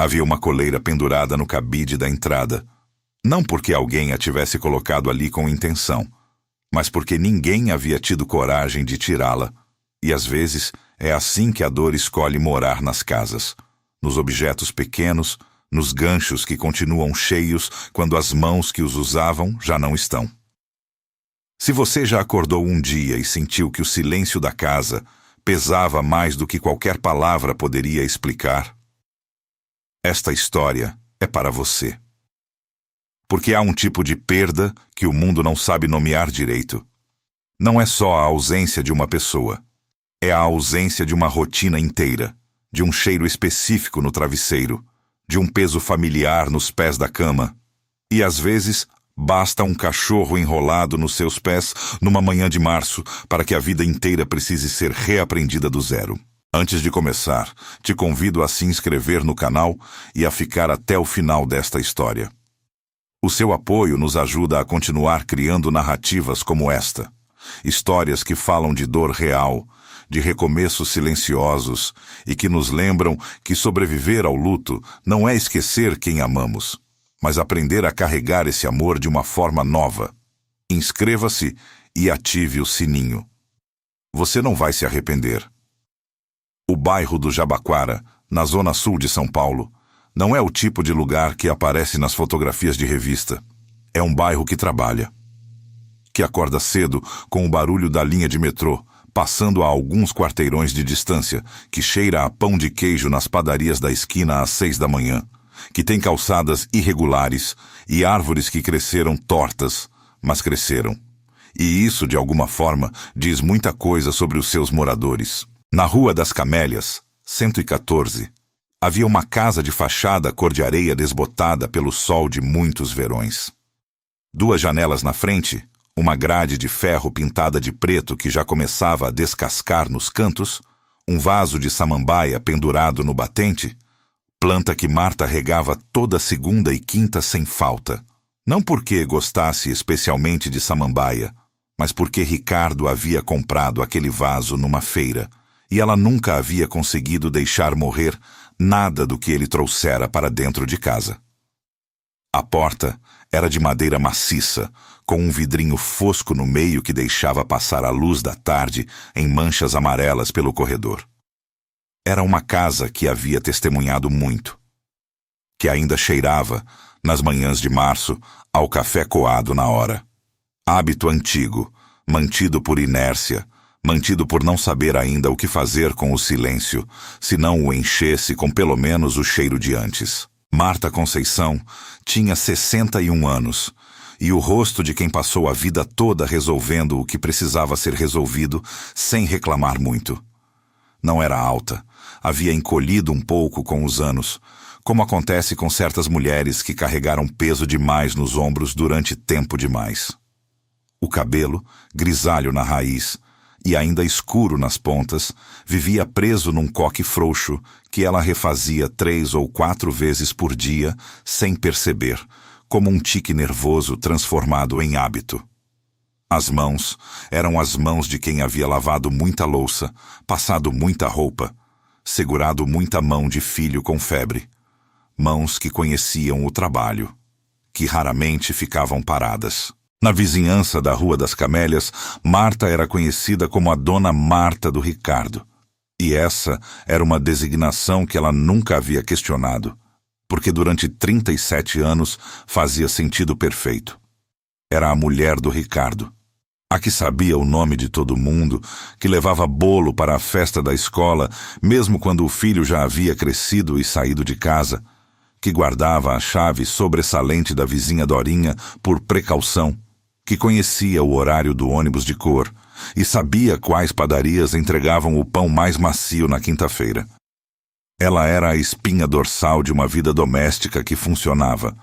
Havia uma coleira pendurada no cabide da entrada. Não porque alguém a tivesse colocado ali com intenção, mas porque ninguém havia tido coragem de tirá-la. E às vezes é assim que a dor escolhe morar nas casas, nos objetos pequenos, nos ganchos que continuam cheios quando as mãos que os usavam já não estão. Se você já acordou um dia e sentiu que o silêncio da casa pesava mais do que qualquer palavra poderia explicar, esta história é para você. Porque há um tipo de perda que o mundo não sabe nomear direito. Não é só a ausência de uma pessoa. É a ausência de uma rotina inteira, de um cheiro específico no travesseiro, de um peso familiar nos pés da cama. E às vezes, basta um cachorro enrolado nos seus pés numa manhã de março para que a vida inteira precise ser reaprendida do zero. Antes de começar, te convido a se inscrever no canal e a ficar até o final desta história. O seu apoio nos ajuda a continuar criando narrativas como esta. Histórias que falam de dor real, de recomeços silenciosos e que nos lembram que sobreviver ao luto não é esquecer quem amamos, mas aprender a carregar esse amor de uma forma nova. Inscreva-se e ative o sininho. Você não vai se arrepender. O bairro do Jabaquara, na zona sul de São Paulo, não é o tipo de lugar que aparece nas fotografias de revista. É um bairro que trabalha, que acorda cedo com o barulho da linha de metrô, passando a alguns quarteirões de distância, que cheira a pão de queijo nas padarias da esquina às 6 da manhã, que tem calçadas irregulares e árvores que cresceram tortas, mas cresceram. E isso, de alguma forma, diz muita coisa sobre os seus moradores. Na Rua das Camélias, 114, havia uma casa de fachada cor de areia desbotada pelo sol de muitos verões. 2 janelas na frente, uma grade de ferro pintada de preto que já começava a descascar nos cantos, um vaso de samambaia pendurado no batente, planta que Marta regava toda segunda e quinta sem falta. Não porque gostasse especialmente de samambaia, mas porque Ricardo havia comprado aquele vaso numa feira, e ela nunca havia conseguido deixar morrer nada do que ele trouxera para dentro de casa. A porta era de madeira maciça, com um vidrinho fosco no meio que deixava passar a luz da tarde em manchas amarelas pelo corredor. Era uma casa que havia testemunhado muito, que ainda cheirava, nas manhãs de março, ao café coado na hora. Hábito antigo, mantido por inércia, mantido por não saber ainda o que fazer com o silêncio, se não o enchesse com pelo menos o cheiro de antes. Marta Conceição tinha 61 anos, e o rosto de quem passou a vida toda resolvendo o que precisava ser resolvido, sem reclamar muito. Não era alta, havia encolhido um pouco com os anos, como acontece com certas mulheres que carregaram peso demais nos ombros durante tempo demais. O cabelo, grisalho na raiz, e ainda escuro nas pontas, vivia preso num coque frouxo que ela refazia 3 ou 4 vezes por dia, sem perceber, como um tique nervoso transformado em hábito. As mãos eram as mãos de quem havia lavado muita louça, passado muita roupa, segurado muita mão de filho com febre. Mãos que conheciam o trabalho, que raramente ficavam paradas. Na vizinhança da Rua das Camélias, Marta era conhecida como a Dona Marta do Ricardo. E essa era uma designação que ela nunca havia questionado, porque durante 37 anos fazia sentido perfeito. Era a mulher do Ricardo, a que sabia o nome de todo mundo, que levava bolo para a festa da escola, mesmo quando o filho já havia crescido e saído de casa, que guardava a chave sobressalente da vizinha Dorinha por precaução, que conhecia o horário do ônibus de cor e sabia quais padarias entregavam o pão mais macio na quinta-feira. Ela era a espinha dorsal de uma vida doméstica que funcionava,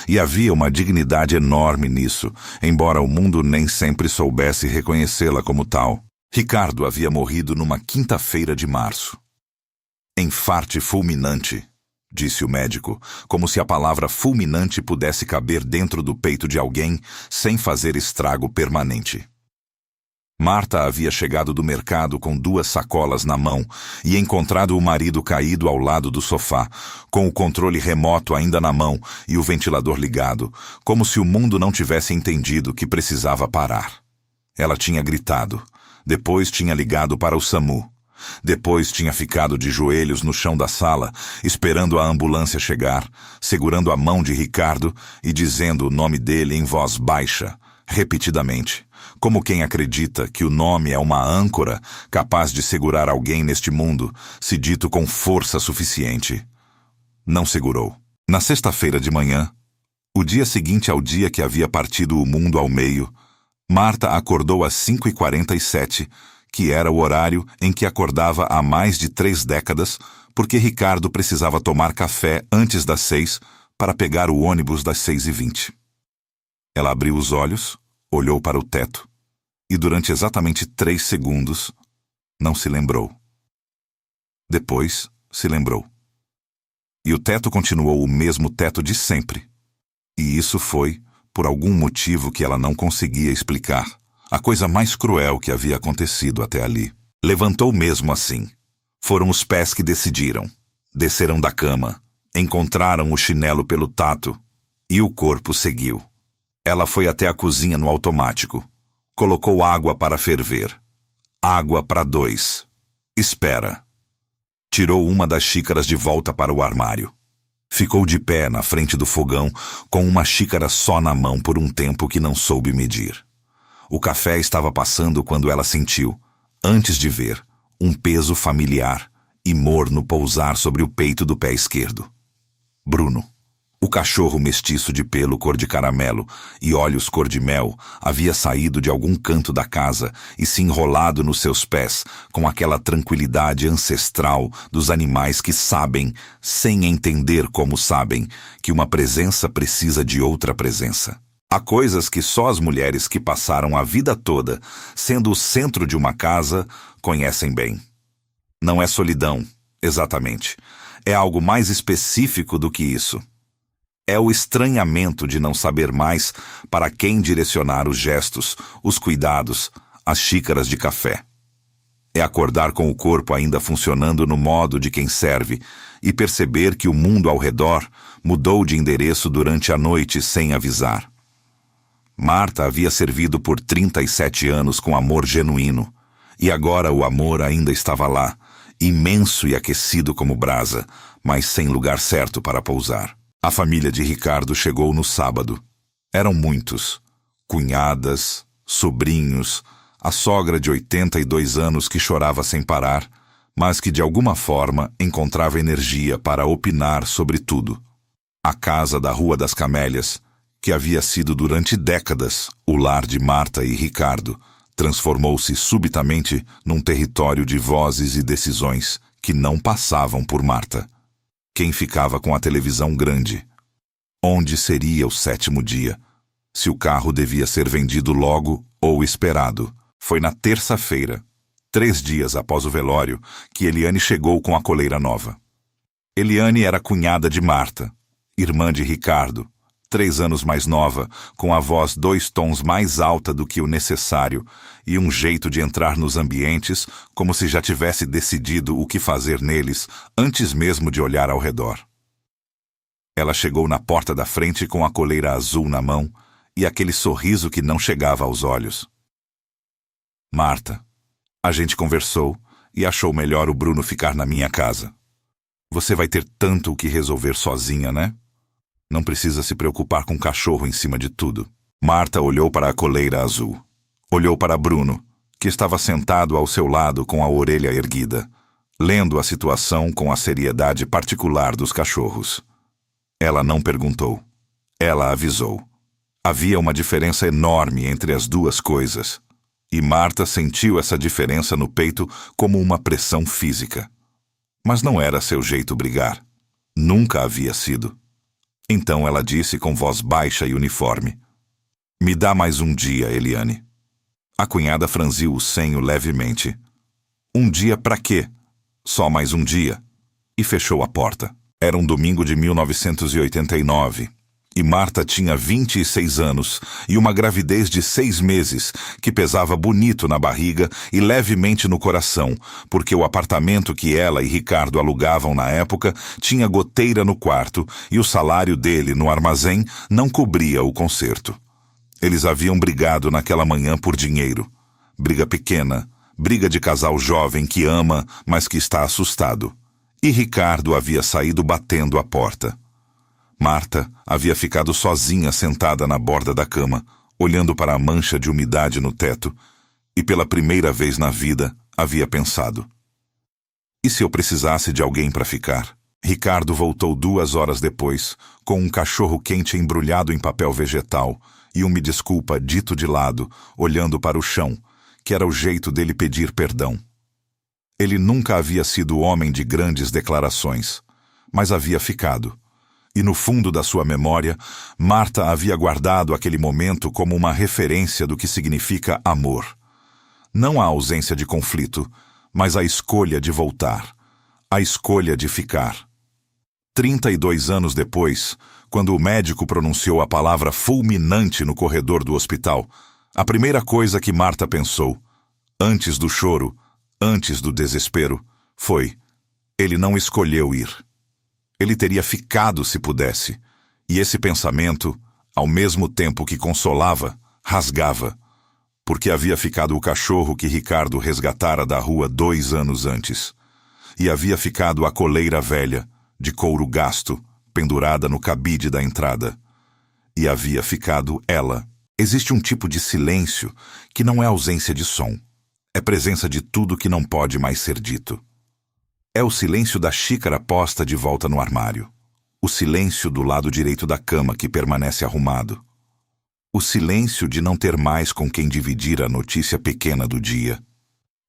e havia uma dignidade enorme nisso, embora o mundo nem sempre soubesse reconhecê-la como tal. Ricardo havia morrido numa quinta-feira de março. Enfarte fulminante, disse o médico, como se a palavra fulminante pudesse caber dentro do peito de alguém sem fazer estrago permanente. Marta havia chegado do mercado com 2 sacolas na mão e encontrado o marido caído ao lado do sofá, com o controle remoto ainda na mão e o ventilador ligado, como se o mundo não tivesse entendido que precisava parar. Ela tinha gritado, depois tinha ligado para o SAMU. Depois tinha ficado de joelhos no chão da sala, esperando a ambulância chegar, segurando a mão de Ricardo e dizendo o nome dele em voz baixa, repetidamente, como quem acredita que o nome é uma âncora capaz de segurar alguém neste mundo, se dito com força suficiente. Não segurou. Na sexta-feira de manhã, o dia seguinte ao dia que havia partido o mundo ao meio, Marta acordou às 5h47, que era o horário em que acordava há mais de 3 décadas, porque Ricardo precisava tomar café antes das 6 para pegar o ônibus das 6h20. Ela abriu os olhos, olhou para o teto e durante exatamente 3 segundos não se lembrou. Depois se lembrou. E o teto continuou o mesmo teto de sempre. E isso foi, por algum motivo que ela não conseguia explicar, a coisa mais cruel que havia acontecido até ali. Levantou mesmo assim. Foram os pés que decidiram. Desceram da cama, encontraram o chinelo pelo tato e o corpo seguiu. Ela foi até a cozinha no automático. Colocou água para ferver. Água para 2. Espera. Tirou uma das xícaras de volta para o armário. Ficou de pé na frente do fogão com uma xícara só na mão por um tempo que não soube medir. O café estava passando quando ela sentiu, antes de ver, um peso familiar e morno pousar sobre o peito do pé esquerdo. Bruno, o cachorro mestiço de pelo cor de caramelo e olhos cor de mel, havia saído de algum canto da casa e se enrolado nos seus pés com aquela tranquilidade ancestral dos animais que sabem, sem entender como sabem, que uma presença precisa de outra presença. Há coisas que só as mulheres que passaram a vida toda sendo o centro de uma casa conhecem bem. Não é solidão, exatamente. É algo mais específico do que isso. É o estranhamento de não saber mais para quem direcionar os gestos, os cuidados, as xícaras de café. É acordar com o corpo ainda funcionando no modo de quem serve e perceber que o mundo ao redor mudou de endereço durante a noite sem avisar. Marta havia servido por 37 anos com amor genuíno, e agora o amor ainda estava lá, imenso e aquecido como brasa, mas sem lugar certo para pousar. A família de Ricardo chegou no sábado. Eram muitos. Cunhadas, sobrinhos, a sogra de 82 anos que chorava sem parar, mas que de alguma forma encontrava energia para opinar sobre tudo. A casa da Rua das Camélias, que havia sido durante décadas o lar de Marta e Ricardo, transformou-se subitamente num território de vozes e decisões que não passavam por Marta. Quem ficava com a televisão grande? Onde seria o 7º dia? Se o carro devia ser vendido logo ou esperado? Foi na terça-feira, 3 dias após o velório, que Eliane chegou com a coleira nova. Eliane era cunhada de Marta, irmã de Ricardo, 3 anos mais nova, com a voz 2 tons mais alta do que o necessário e um jeito de entrar nos ambientes como se já tivesse decidido o que fazer neles antes mesmo de olhar ao redor. Ela chegou na porta da frente com a coleira azul na mão e aquele sorriso que não chegava aos olhos. Marta, a gente conversou e achou melhor o Bruno ficar na minha casa. Você vai ter tanto o que resolver sozinha, né? Não precisa se preocupar com o cachorro em cima de tudo. Marta olhou para a coleira azul. Olhou para Bruno, que estava sentado ao seu lado com a orelha erguida, lendo a situação com a seriedade particular dos cachorros. Ela não perguntou. Ela avisou. Havia uma diferença enorme entre as duas coisas. E Marta sentiu essa diferença no peito como uma pressão física. Mas não era seu jeito brigar. Nunca havia sido. Então ela disse com voz baixa e uniforme: "Me dá mais um dia, Eliane." A cunhada franziu o senho levemente. "Um dia pra quê? Só mais um dia." E fechou a porta. Era um domingo de 1989. E Marta tinha 26 anos e uma gravidez de 6 meses, que pesava bonito na barriga e levemente no coração, porque o apartamento que ela e Ricardo alugavam na época tinha goteira no quarto e o salário dele no armazém não cobria o conserto. Eles haviam brigado naquela manhã por dinheiro. Briga pequena, briga de casal jovem que ama, mas que está assustado. E Ricardo havia saído batendo a porta. Marta havia ficado sozinha sentada na borda da cama, olhando para a mancha de umidade no teto, e pela primeira vez na vida havia pensado: e se eu precisasse de alguém para ficar? Ricardo voltou 2 horas depois, com um cachorro quente embrulhado em papel vegetal e um me desculpa dito de lado, olhando para o chão, que era o jeito dele pedir perdão. Ele nunca havia sido homem de grandes declarações, mas havia ficado. E no fundo da sua memória, Marta havia guardado aquele momento como uma referência do que significa amor. Não a ausência de conflito, mas a escolha de voltar, a escolha de ficar. 32 anos depois, quando o médico pronunciou a palavra fulminante no corredor do hospital, a primeira coisa que Marta pensou, antes do choro, antes do desespero, foi: ele não escolheu ir. Ele teria ficado se pudesse, e esse pensamento, ao mesmo tempo que consolava, rasgava, porque havia ficado o cachorro que Ricardo resgatara da rua 2 anos antes, e havia ficado a coleira velha, de couro gasto, pendurada no cabide da entrada, e havia ficado ela. Existe um tipo de silêncio que não é ausência de som, é presença de tudo que não pode mais ser dito. É o silêncio da xícara posta de volta no armário. O silêncio do lado direito da cama que permanece arrumado. O silêncio de não ter mais com quem dividir a notícia pequena do dia.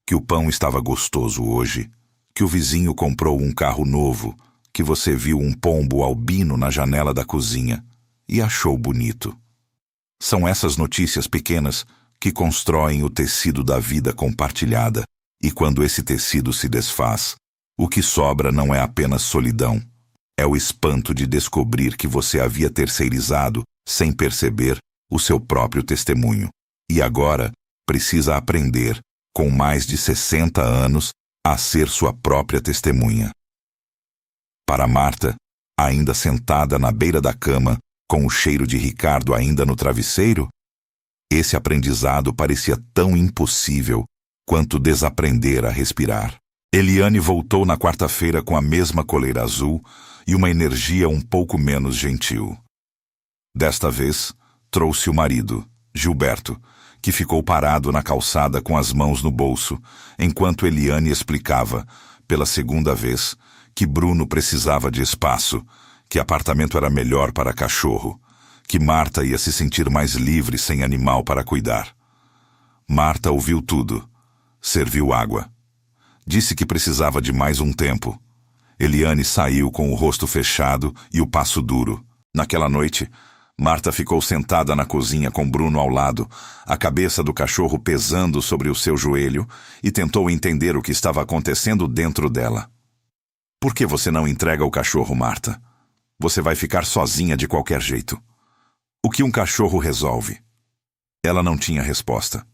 Que o pão estava gostoso hoje. Que o vizinho comprou um carro novo. Que você viu um pombo albino na janela da cozinha e achou bonito. São essas notícias pequenas que constroem o tecido da vida compartilhada. E quando esse tecido se desfaz, o que sobra não é apenas solidão. É o espanto de descobrir que você havia terceirizado, sem perceber, o seu próprio testemunho. E agora precisa aprender, com mais de 60 anos, a ser sua própria testemunha. Para Marta, ainda sentada na beira da cama, com o cheiro de Ricardo ainda no travesseiro, esse aprendizado parecia tão impossível quanto desaprender a respirar. Eliane voltou na quarta-feira com a mesma coleira azul e uma energia um pouco menos gentil. Desta vez, trouxe o marido, Gilberto, que ficou parado na calçada com as mãos no bolso, enquanto Eliane explicava, pela segunda vez, que Bruno precisava de espaço, que apartamento era melhor para cachorro, que Marta ia se sentir mais livre sem animal para cuidar. Marta ouviu tudo, serviu água. Disse que precisava de mais um tempo. Eliane saiu com o rosto fechado e o passo duro. Naquela noite, Marta ficou sentada na cozinha com Bruno ao lado, a cabeça do cachorro pesando sobre o seu joelho, e tentou entender o que estava acontecendo dentro dela. Por que você não entrega o cachorro, Marta? Você vai ficar sozinha de qualquer jeito. O que um cachorro resolve? Ela não tinha resposta.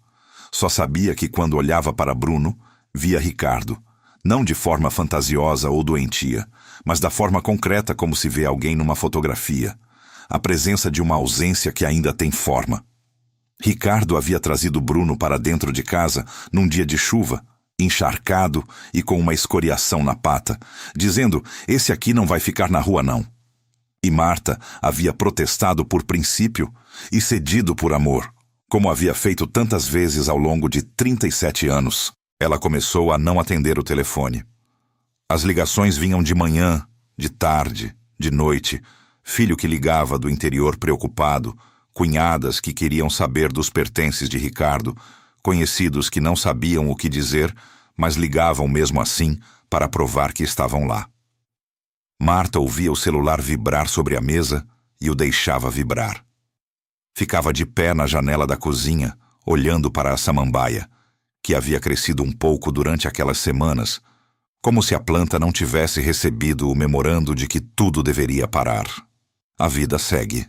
Só sabia que quando olhava para Bruno, via Ricardo, não de forma fantasiosa ou doentia, mas da forma concreta como se vê alguém numa fotografia, a presença de uma ausência que ainda tem forma. Ricardo havia trazido Bruno para dentro de casa num dia de chuva, encharcado e com uma escoriação na pata, dizendo: "Esse aqui não vai ficar na rua não." E Marta havia protestado por princípio e cedido por amor, como havia feito tantas vezes ao longo de 37 anos. Ela começou a não atender o telefone. As ligações vinham de manhã, de tarde, de noite, filho que ligava do interior preocupado, cunhadas que queriam saber dos pertences de Ricardo, conhecidos que não sabiam o que dizer, mas ligavam mesmo assim para provar que estavam lá. Marta ouvia o celular vibrar sobre a mesa e o deixava vibrar. Ficava de pé na janela da cozinha, olhando para a samambaia, que havia crescido um pouco durante aquelas semanas, como se a planta não tivesse recebido o memorando de que tudo deveria parar. A vida segue.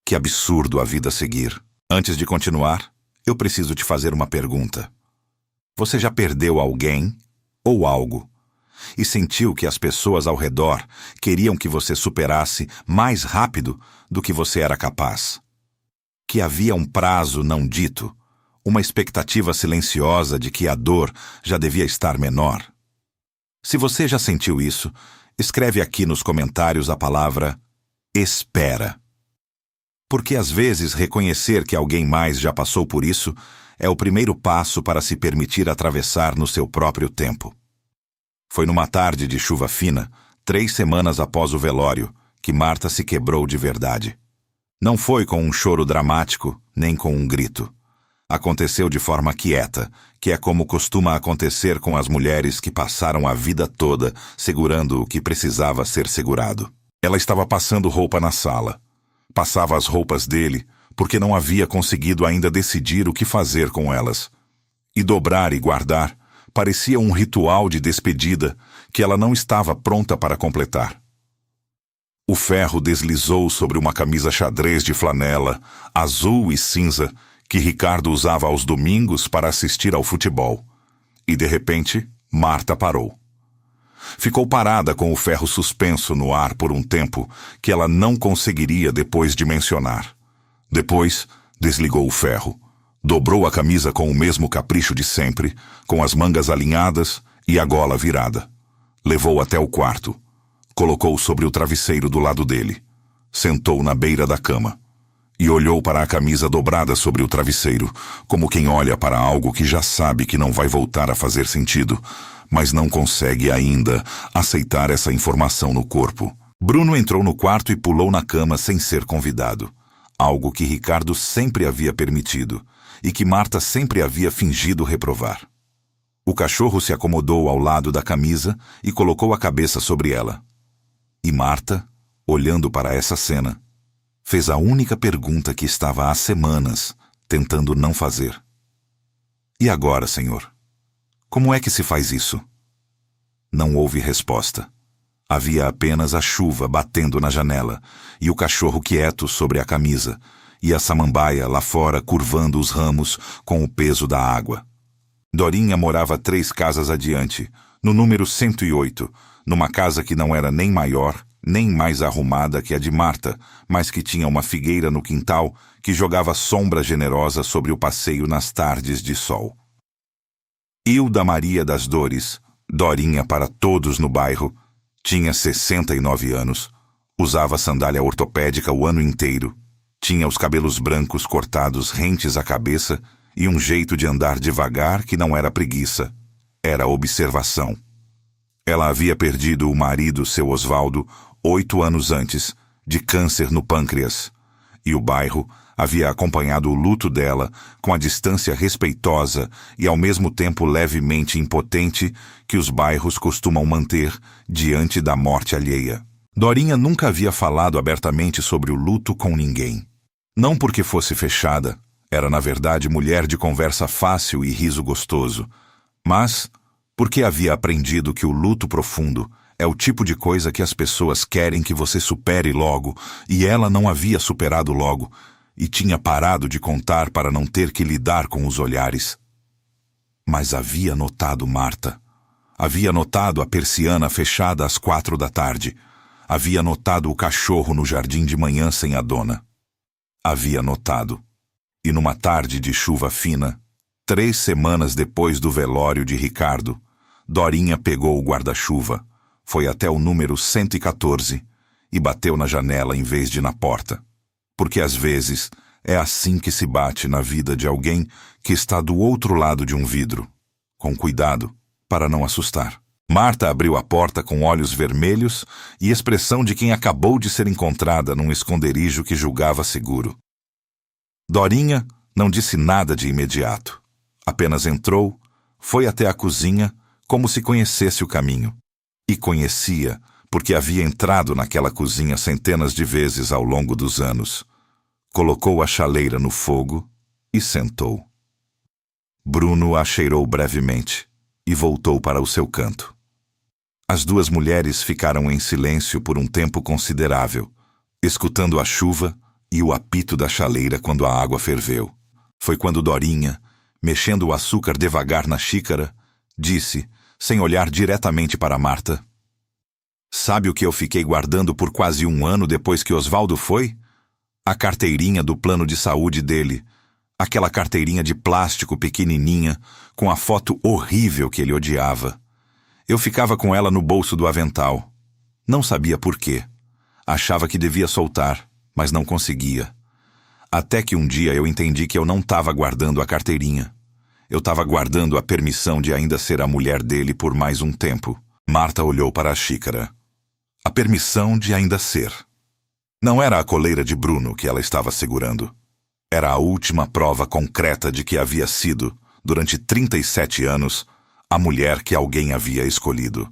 Que absurdo a vida a seguir. Antes de continuar, eu preciso te fazer uma pergunta. Você já perdeu alguém ou algo e sentiu que as pessoas ao redor queriam que você superasse mais rápido do que você era capaz? Que havia um prazo não dito, uma expectativa silenciosa de que a dor já devia estar menor? Se você já sentiu isso, escreve aqui nos comentários a palavra espera. Porque às vezes reconhecer que alguém mais já passou por isso é o primeiro passo para se permitir atravessar no seu próprio tempo. Foi numa tarde de chuva fina, 3 semanas após o velório, que Marta se quebrou de verdade. Não foi com um choro dramático, nem com um grito. Aconteceu de forma quieta, que é como costuma acontecer com as mulheres que passaram a vida toda segurando o que precisava ser segurado. Ela estava passando roupa na sala. Passava as roupas dele, porque não havia conseguido ainda decidir o que fazer com elas. E dobrar e guardar parecia um ritual de despedida que ela não estava pronta para completar. O ferro deslizou sobre uma camisa xadrez de flanela, azul e cinza, que Ricardo usava aos domingos para assistir ao futebol. E, de repente, Marta parou. Ficou parada com o ferro suspenso no ar por um tempo que ela não conseguiria depois dimensionar. Depois, desligou o ferro, dobrou a camisa com o mesmo capricho de sempre, com as mangas alinhadas e a gola virada. Levou até o quarto. Colocou sobre o travesseiro do lado dele. Sentou na beira da cama. E olhou para a camisa dobrada sobre o travesseiro, como quem olha para algo que já sabe que não vai voltar a fazer sentido, mas não consegue ainda aceitar essa informação no corpo. Bruno entrou no quarto e pulou na cama sem ser convidado, algo que Ricardo sempre havia permitido e que Marta sempre havia fingido reprovar. O cachorro se acomodou ao lado da camisa e colocou a cabeça sobre ela. E Marta, olhando para essa cena, fez a única pergunta que estava há semanas tentando não fazer. E agora, Senhor? Como é que se faz isso? Não houve resposta. Havia apenas a chuva batendo na janela e o cachorro quieto sobre a camisa e a samambaia lá fora curvando os ramos com o peso da água. Dorinha morava 3 casas adiante, no número 108, numa casa que não era nem maior, nem mais arrumada que a de Marta, mas que tinha uma figueira no quintal que jogava sombra generosa sobre o passeio nas tardes de sol. Hilda Maria das Dores, Dorinha para todos no bairro, tinha 69 anos, usava sandália ortopédica o ano inteiro, tinha os cabelos brancos cortados rentes à cabeça e um jeito de andar devagar que não era preguiça, era observação. Ela havia perdido o marido, seu Osvaldo, 8 anos antes, de câncer no pâncreas, e o bairro havia acompanhado o luto dela com a distância respeitosa e ao mesmo tempo levemente impotente que os bairros costumam manter diante da morte alheia. Dorinha nunca havia falado abertamente sobre o luto com ninguém. Não porque fosse fechada, era na verdade mulher de conversa fácil e riso gostoso, mas porque havia aprendido que o luto profundo é o tipo de coisa que as pessoas querem que você supere logo, e ela não havia superado logo, e tinha parado de contar para não ter que lidar com os olhares. Mas havia notado Marta. Havia notado a persiana fechada às 4 da tarde. Havia notado o cachorro no jardim de manhã sem a dona. Havia notado. E numa tarde de chuva fina, 3 semanas depois do velório de Ricardo, Dorinha pegou o guarda-chuva, foi até o número 114 e bateu na janela em vez de na porta. Porque às vezes é assim que se bate na vida de alguém que está do outro lado de um vidro, com cuidado para não assustar. Marta abriu a porta com olhos vermelhos e expressão de quem acabou de ser encontrada num esconderijo que julgava seguro. Dorinha não disse nada de imediato. Apenas entrou, foi até a cozinha como se conhecesse o caminho. E conhecia porque havia entrado naquela cozinha centenas de vezes ao longo dos anos. Colocou a chaleira no fogo e sentou. Bruno a cheirou brevemente e voltou para o seu canto. As 2 mulheres ficaram em silêncio por um tempo considerável, escutando a chuva e o apito da chaleira quando a água ferveu. Foi quando Dorinha, mexendo o açúcar devagar na xícara, disse, sem olhar diretamente para Marta: "Sabe o que eu fiquei guardando por quase 1 ano depois que Osvaldo foi? A carteirinha do plano de saúde dele. Aquela carteirinha de plástico pequenininha, com a foto horrível que ele odiava. Eu ficava com ela no bolso do avental. Não sabia por quê. Achava que devia soltar, mas não conseguia. Até que um dia eu entendi que eu não estava guardando a carteirinha. Eu estava guardando a permissão de ainda ser a mulher dele por mais um tempo." Marta olhou para a xícara. A permissão de ainda ser. Não era a coleira de Bruno que ela estava segurando. Era a última prova concreta de que havia sido, durante 37 anos, a mulher que alguém havia escolhido.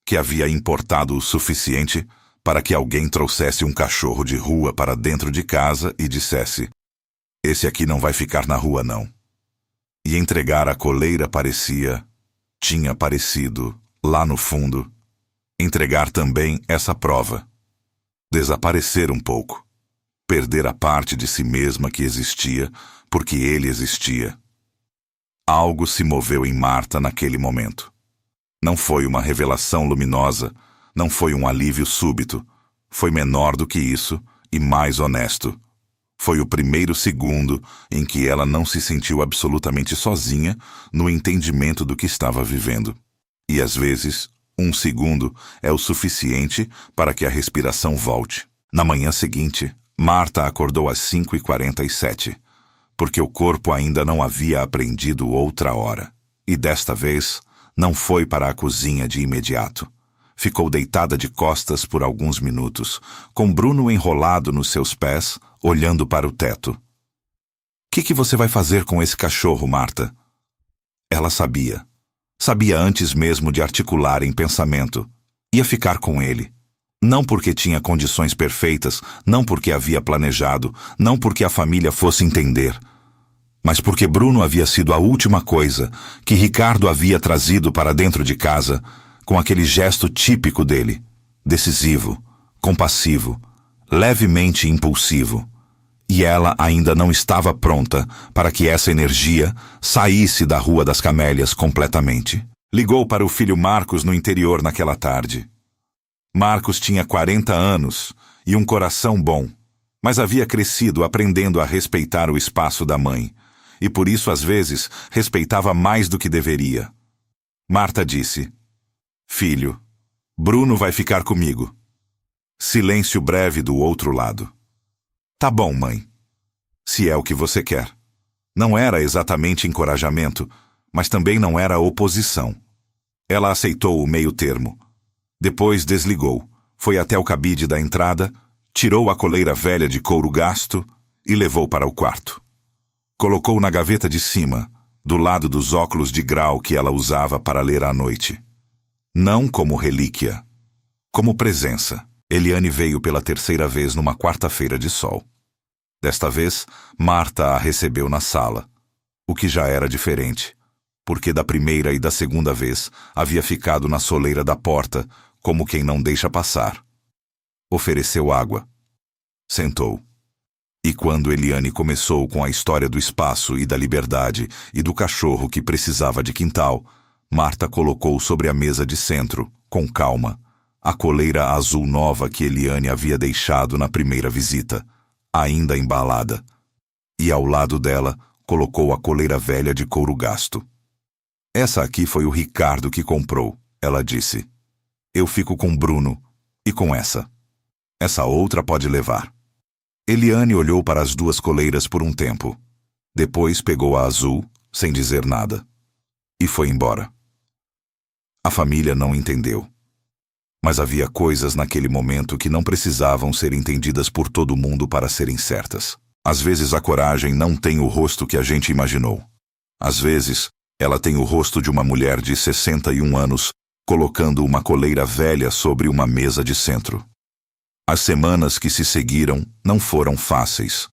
Que havia importado o suficiente para que alguém trouxesse um cachorro de rua para dentro de casa e dissesse: "Esse aqui não vai ficar na rua, não." E entregar a coleira tinha parecido, lá no fundo, entregar também essa prova. Desaparecer um pouco. Perder a parte de si mesma que existia, porque ele existia. Algo se moveu em Marta naquele momento. Não foi uma revelação luminosa, não foi um alívio súbito. Foi menor do que isso e mais honesto. Foi o primeiro segundo em que ela não se sentiu absolutamente sozinha no entendimento do que estava vivendo. E às vezes, 1 segundo é o suficiente para que a respiração volte. Na manhã seguinte, Marta acordou às 5h47, porque o corpo ainda não havia aprendido outra hora. E desta vez, não foi para a cozinha de imediato. Ficou deitada de costas por alguns minutos, com Bruno enrolado nos seus pés, olhando para o teto. Que você vai fazer com esse cachorro, Marta?" Ela sabia. Sabia antes mesmo de articular em pensamento. Ia ficar com ele. Não porque tinha condições perfeitas, não porque havia planejado, não porque a família fosse entender, mas porque Bruno havia sido a última coisa que Ricardo havia trazido para dentro de casa, com aquele gesto típico dele, decisivo, compassivo, levemente impulsivo. E ela ainda não estava pronta para que essa energia saísse da Rua das Camélias completamente. Ligou para o filho Marcos no interior naquela tarde. Marcos tinha 40 anos e um coração bom, mas havia crescido aprendendo a respeitar o espaço da mãe, e por isso às vezes respeitava mais do que deveria. Marta disse: "Filho, Bruno vai ficar comigo." Silêncio breve do outro lado. "Tá bom, mãe. Se é o que você quer." Não era exatamente encorajamento, mas também não era oposição. Ela aceitou o meio termo. Depois desligou, foi até o cabide da entrada, tirou a coleira velha de couro gasto e levou para o quarto. Colocou na gaveta de cima, do lado dos óculos de grau que ela usava para ler à noite. Não como relíquia, como presença. Eliane veio pela 3ª vez numa quarta-feira de sol. Desta vez, Marta a recebeu na sala, o que já era diferente, porque da primeira e da segunda vez havia ficado na soleira da porta, como quem não deixa passar. Ofereceu água. Sentou. E quando Eliane começou com a história do espaço e da liberdade e do cachorro que precisava de quintal, Marta colocou sobre a mesa de centro, com calma, a coleira azul nova que Eliane havia deixado na primeira visita, ainda embalada. E ao lado dela, colocou a coleira velha de couro gasto. "Essa aqui foi o Ricardo que comprou", ela disse. "Eu fico com Bruno e com essa. Essa outra pode levar." Eliane olhou para as 2 coleiras por um tempo. Depois pegou a azul, sem dizer nada, e foi embora. A família não entendeu. Mas havia coisas naquele momento que não precisavam ser entendidas por todo mundo para serem certas. Às vezes a coragem não tem o rosto que a gente imaginou. Às vezes, ela tem o rosto de uma mulher de 61 anos colocando uma coleira velha sobre uma mesa de centro. As semanas que se seguiram não foram fáceis.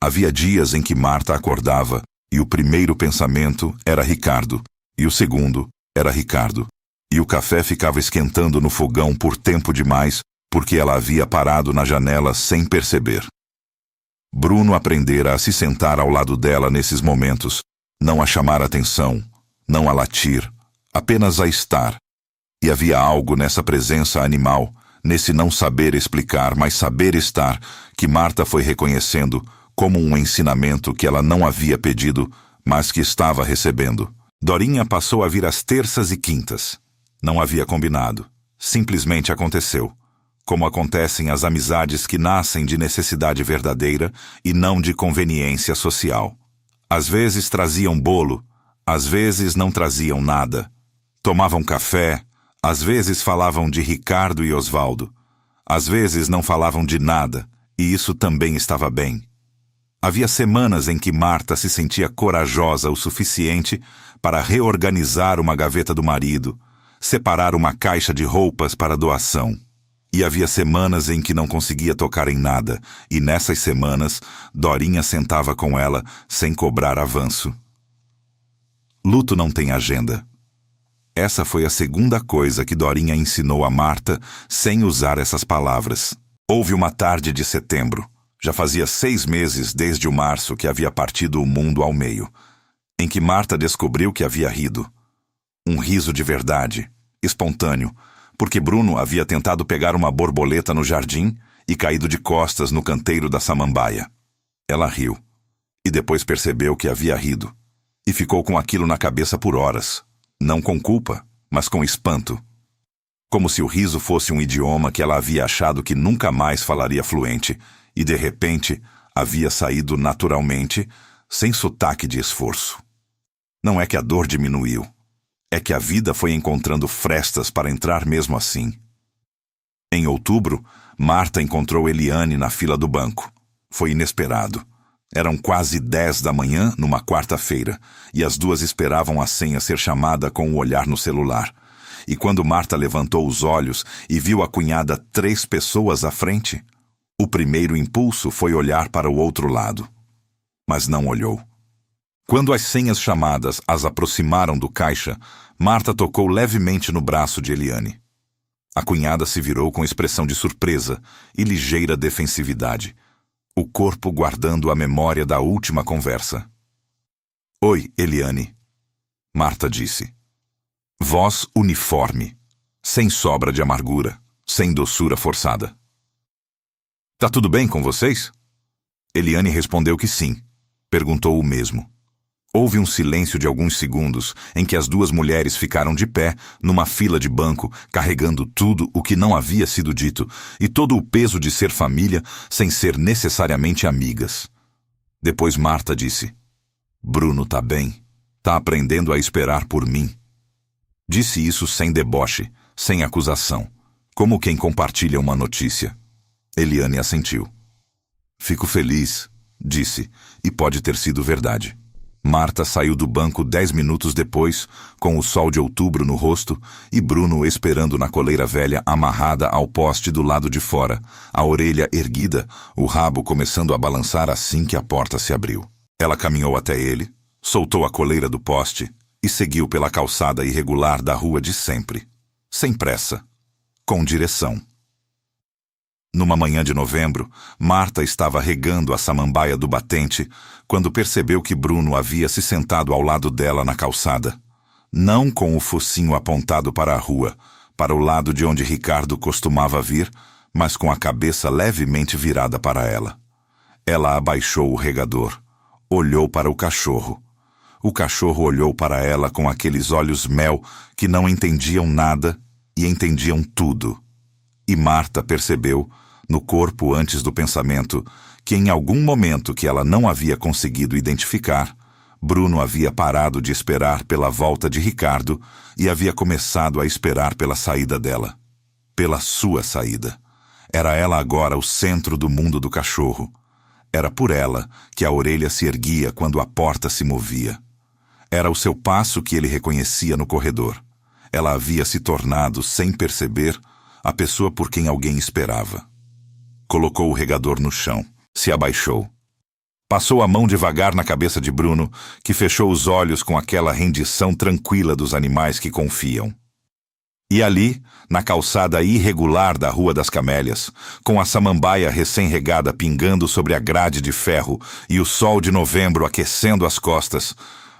Havia dias em que Marta acordava e o primeiro pensamento era Ricardo, e o segundo era Ricardo. E o café ficava esquentando no fogão por tempo demais, porque ela havia parado na janela sem perceber. Bruno aprendera a se sentar ao lado dela nesses momentos, não a chamar atenção, não a latir, apenas a estar. E havia algo nessa presença animal, nesse não saber explicar, mas saber estar, que Marta foi reconhecendo como um ensinamento que ela não havia pedido, mas que estava recebendo. Dorinha passou a vir às terças e quintas. Não havia combinado. Simplesmente aconteceu. Como acontecem as amizades que nascem de necessidade verdadeira e não de conveniência social. Às vezes traziam bolo, às vezes não traziam nada. Tomavam café, às vezes falavam de Ricardo e Osvaldo. Às vezes não falavam de nada, e isso também estava bem. Havia semanas em que Marta se sentia corajosa o suficiente para reorganizar uma gaveta do marido, separar uma caixa de roupas para doação. E havia semanas em que não conseguia tocar em nada, e nessas semanas, Dorinha sentava com ela sem cobrar avanço. Luto não tem agenda. Essa foi a segunda coisa que Dorinha ensinou a Marta sem usar essas palavras. Houve uma tarde de setembro. Já fazia 6 meses desde o março que havia partido o mundo ao meio, em que Marta descobriu que havia rido. Um riso de verdade, espontâneo, porque Bruno havia tentado pegar uma borboleta no jardim e caído de costas no canteiro da samambaia. Ela riu, e depois percebeu que havia rido, e ficou com aquilo na cabeça por horas, não com culpa, mas com espanto. Como se o riso fosse um idioma que ela havia achado que nunca mais falaria fluente, e de repente havia saído naturalmente, sem sotaque de esforço. Não é que a dor diminuiu, é que a vida foi encontrando frestas para entrar mesmo assim. Em outubro, Marta encontrou Eliane na fila do banco. Foi inesperado. Eram quase 10 da manhã, numa quarta-feira, e as duas esperavam a senha ser chamada com o olhar no celular. E quando Marta levantou os olhos e viu a cunhada 3 pessoas à frente, o primeiro impulso foi olhar para o outro lado. Mas não olhou. Quando as senhas chamadas as aproximaram do caixa, Marta tocou levemente no braço de Eliane. A cunhada se virou com expressão de surpresa e ligeira defensividade, o corpo guardando a memória da última conversa. "Oi, Eliane", Marta disse. Voz uniforme, sem sobra de amargura, sem doçura forçada. "Tá tudo bem com vocês?" Eliane respondeu que sim. Perguntou o mesmo. Houve um silêncio de alguns segundos em que as duas mulheres ficaram de pé, numa fila de banco, carregando tudo o que não havia sido dito e todo o peso de ser família sem ser necessariamente amigas. Depois Marta disse: "Bruno tá bem. Tá aprendendo a esperar por mim." Disse isso sem deboche, sem acusação, como quem compartilha uma notícia. Eliane assentiu. "Fico feliz", disse, e pode ter sido verdade. Marta saiu do banco 10 minutos depois, com o sol de outubro no rosto, e Bruno esperando na coleira velha amarrada ao poste do lado de fora, a orelha erguida, o rabo começando a balançar assim que a porta se abriu. Ela caminhou até ele, soltou a coleira do poste e seguiu pela calçada irregular da rua de sempre, sem pressa, com direção. Numa manhã de novembro, Marta estava regando a samambaia do batente quando percebeu que Bruno havia se sentado ao lado dela na calçada. Não com o focinho apontado para a rua, para o lado de onde Ricardo costumava vir, mas com a cabeça levemente virada para ela. Ela abaixou o regador, olhou para o cachorro. O cachorro olhou para ela com aqueles olhos mel que não entendiam nada e entendiam tudo. E Marta percebeu, no corpo antes do pensamento, que em algum momento que ela não havia conseguido identificar, Bruno havia parado de esperar pela volta de Ricardo e havia começado a esperar pela saída dela. Pela sua saída. Era ela agora o centro do mundo do cachorro. Era por ela que a orelha se erguia quando a porta se movia. Era o seu passo que ele reconhecia no corredor. Ela havia se tornado, sem perceber, a pessoa por quem alguém esperava. Colocou o regador no chão, se abaixou. Passou a mão devagar na cabeça de Bruno, que fechou os olhos com aquela rendição tranquila dos animais que confiam. E ali, na calçada irregular da Rua das Camélias, com a samambaia recém-regada pingando sobre a grade de ferro e o sol de novembro aquecendo as costas,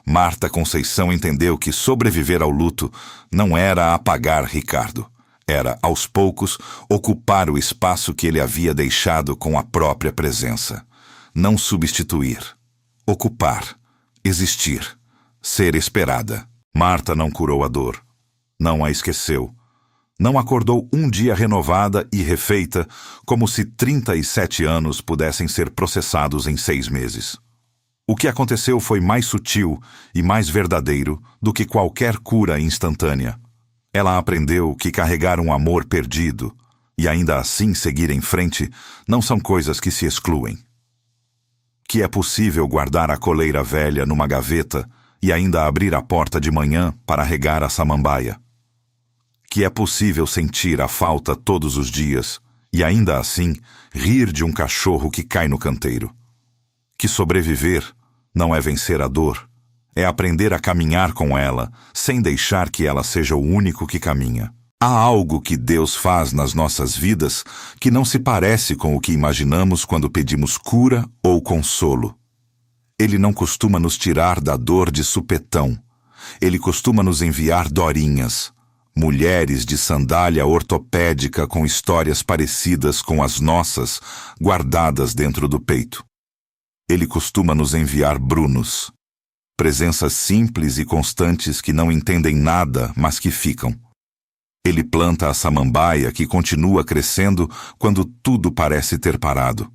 Marta Conceição entendeu que sobreviver ao luto não era apagar Ricardo. Era, aos poucos, ocupar o espaço que ele havia deixado com a própria presença. Não substituir. Ocupar. Existir. Ser esperada. Marta não curou a dor. Não a esqueceu. Não acordou um dia renovada e refeita, como se 37 anos pudessem ser processados em 6 meses. O que aconteceu foi mais sutil e mais verdadeiro do que qualquer cura instantânea. Ela aprendeu que carregar um amor perdido e ainda assim seguir em frente não são coisas que se excluem. Que é possível guardar a coleira velha numa gaveta e ainda abrir a porta de manhã para regar a samambaia. Que é possível sentir a falta todos os dias e ainda assim rir de um cachorro que cai no canteiro. Que sobreviver não é vencer a dor, é aprender a caminhar com ela, sem deixar que ela seja o único que caminha. Há algo que Deus faz nas nossas vidas que não se parece com o que imaginamos quando pedimos cura ou consolo. Ele não costuma nos tirar da dor de supetão. Ele costuma nos enviar dorinhas, mulheres de sandália ortopédica com histórias parecidas com as nossas, guardadas dentro do peito. Ele costuma nos enviar brunos, presenças simples e constantes que não entendem nada, mas que ficam. Ele planta a samambaia que continua crescendo quando tudo parece ter parado.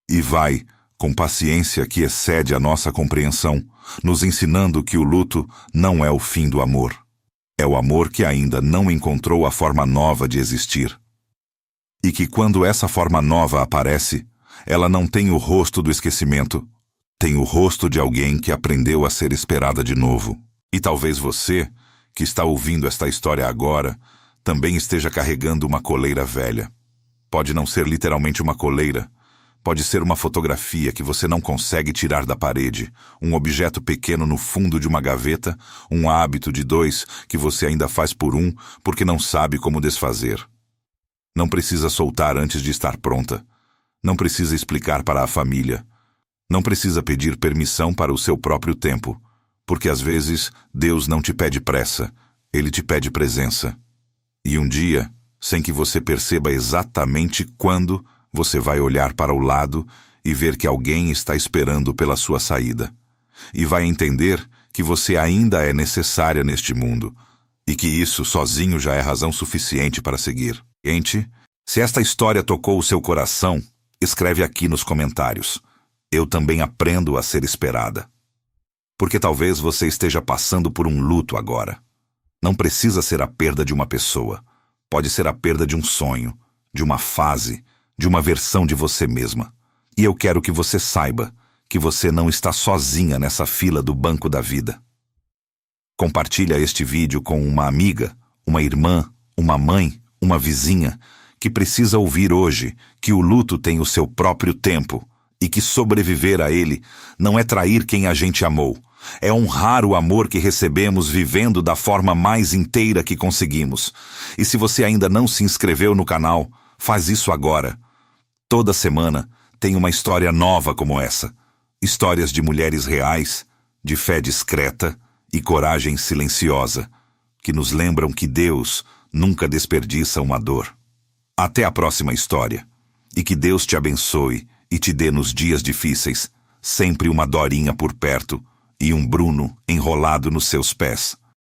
E vai, com paciência que excede a nossa compreensão, nos ensinando que o luto não é o fim do amor. É o amor que ainda não encontrou a forma nova de existir. E que quando essa forma nova aparece, ela não tem o rosto do esquecimento, tem o rosto de alguém que aprendeu a ser esperada de novo. E talvez você, que está ouvindo esta história agora, também esteja carregando uma coleira velha. Pode não ser literalmente uma coleira, pode ser uma fotografia que você não consegue tirar da parede, um objeto pequeno no fundo de uma gaveta, um hábito de 2 que você ainda faz por 1 porque não sabe como desfazer. Não precisa soltar antes de estar pronta. Não precisa explicar para a família. Não precisa pedir permissão para o seu próprio tempo, porque às vezes Deus não te pede pressa, Ele te pede presença. E um dia, sem que você perceba exatamente quando, você vai olhar para o lado e ver que alguém está esperando pela sua saída. E vai entender que você ainda é necessária neste mundo, e que isso sozinho já é razão suficiente para seguir. Gente, se esta história tocou o seu coração, escreve aqui nos comentários. Eu também aprendo a ser esperada. Porque talvez você esteja passando por um luto agora. Não precisa ser a perda de uma pessoa. Pode ser a perda de um sonho, de uma fase, de uma versão de você mesma. E eu quero que você saiba que você não está sozinha nessa fila do banco da vida. Compartilha este vídeo com uma amiga, uma irmã, uma mãe, uma vizinha, que precisa ouvir hoje que o luto tem o seu próprio tempo e que sobreviver a ele não é trair quem a gente amou, é honrar o amor que recebemos vivendo da forma mais inteira que conseguimos. E se você ainda não se inscreveu no canal, faz isso agora. Toda semana tem uma história nova como essa. Histórias de mulheres reais, de fé discreta e coragem silenciosa, que nos lembram que Deus nunca desperdiça uma dor. Até a próxima história. E que Deus te abençoe e te dê nos dias difíceis sempre uma dorinha por perto e um Bruno enrolado nos seus pés.